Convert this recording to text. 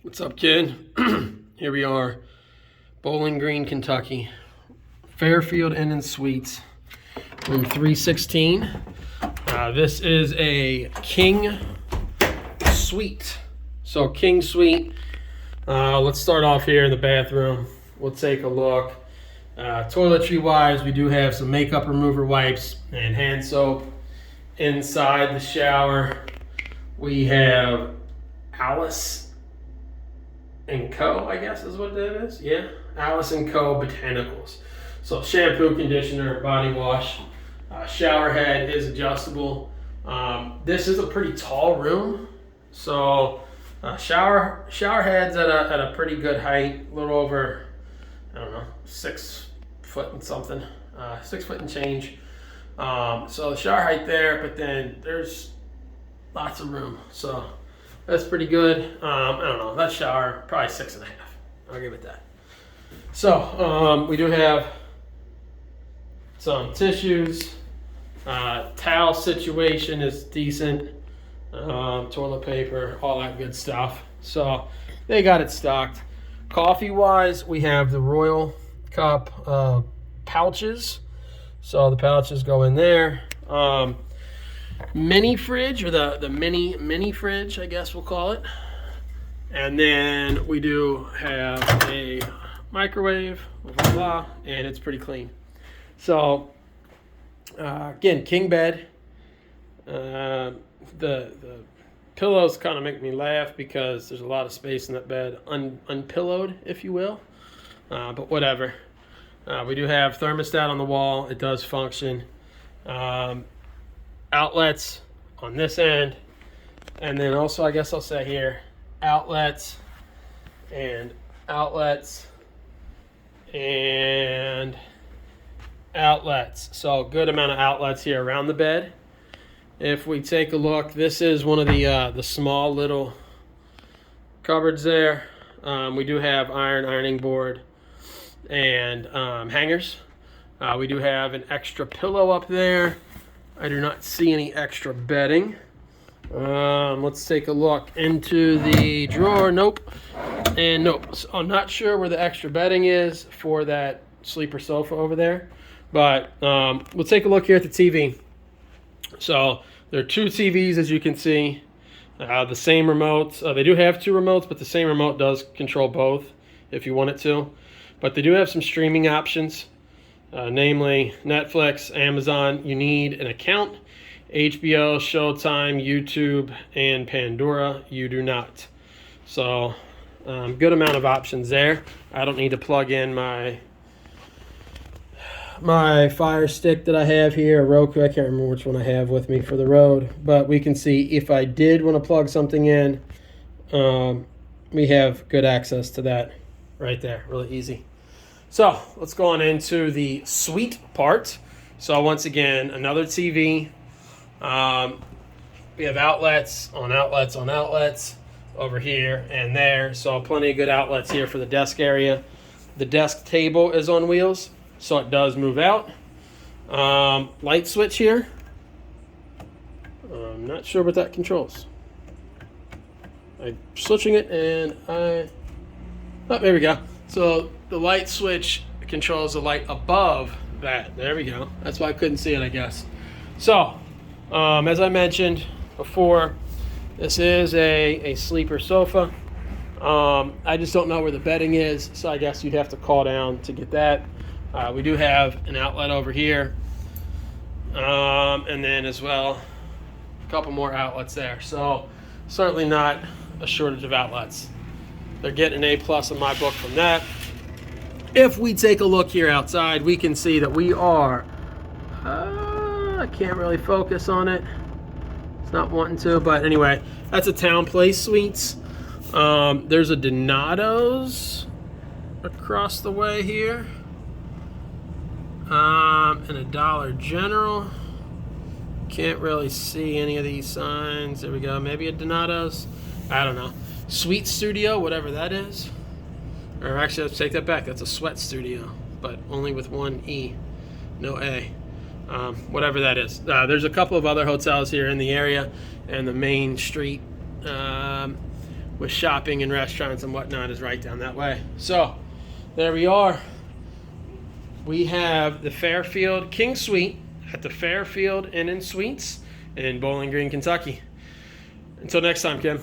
What's up, kid? Here we are, Bowling Green, Kentucky. Fairfield Inn and Suites, room 316. This is a king suite. So king suite. Let's start off here in the bathroom. We'll take a look. Toiletry wise, we do have some makeup remover wipes and hand soap. Inside the shower, we have Alice & Co, I guess is what that is. Yeah, Alice & Co Botanicals. So shampoo, conditioner, body wash. Shower head is adjustable. This is a pretty tall room, so shower head's at a pretty good height, a little over, I don't know, 6 foot and something, 6 foot and change. So the shower height there, but then there's lots of room, so that's pretty good. I don't know, that shower probably 6.5. I'll give it that. So we do have some tissues. Towel situation is decent. Toilet paper, all that good stuff. So they got it stocked. Coffee wise, we have the Royal Cup pouches. So the pouches go in there. Mini fridge, or the mini fridge, I guess we'll call it. And then we do have a microwave, blah, blah, blah, and it's pretty clean. So again, king bed. The pillows kind of make me laugh because there's a lot of space in that bed, unpillowed, if you will. But whatever. We do have thermostat on the wall. It does function. Outlets on this end. And then also, I guess I'll say here, outlets and outlets and outlets. So good amount of outlets here around the bed. If we take a look, this is one of the small little cupboards there. We do have ironing board and hangers. We do have an extra pillow up there. I do not see any extra bedding. Let's take a look into the drawer. Nope. And nope. So I'm not sure where the extra bedding is for that sleeper sofa over there. But we'll take a look here at the TV. So there are two TVs, as you can see. The same remotes. They do have two remotes, but the same remote does control both if you want it to. But they do have some streaming options, namely Netflix, Amazon. You need an account. HBO, Showtime, YouTube, and Pandora. You do not. So good amount of options there. I don't need to plug in my Fire Stick that I have here, a Roku. I can't remember which one I have with me for the road, but we can see if I did want to plug something in, we have good access to that right there. Really easy. So let's go on into the suite part. So once again, another TV. We have outlets on outlets on outlets over here and there. So plenty of good outlets here for the desk area. The desk table is on wheels, so it does move out. Light switch here. I'm not sure what that controls. I'm switching it and oh, there we go. So the light switch controls the light above that. There we go. That's why I couldn't see it, I guess. So, as I mentioned before, this is a sleeper sofa. I just don't know where the bedding is, so I guess you'd have to call down to get that. We do have an outlet over here, and then as well a couple more outlets there. So certainly not a shortage of outlets. They're getting an A+ in my book from that. If we take a look here outside, we can see that we are, I can't really focus on it. It's not wanting to, but anyway, that's a Town Place Suites. There's a Donato's across the way here. And a Dollar General. Can't really see any of these signs. There we go. Maybe a Donato's. I don't know. Sweet Studio, whatever that is. Or actually, let's take that back. That's a Sweat Studio, but only with one E, no A. Whatever that is. There's a couple of other hotels here in the area and the main street. with shopping and restaurants and whatnot is right down that way. So there we are. We have the Fairfield King Suite at the Fairfield Inn and Suites in Bowling Green, Kentucky. Until next time, Kim.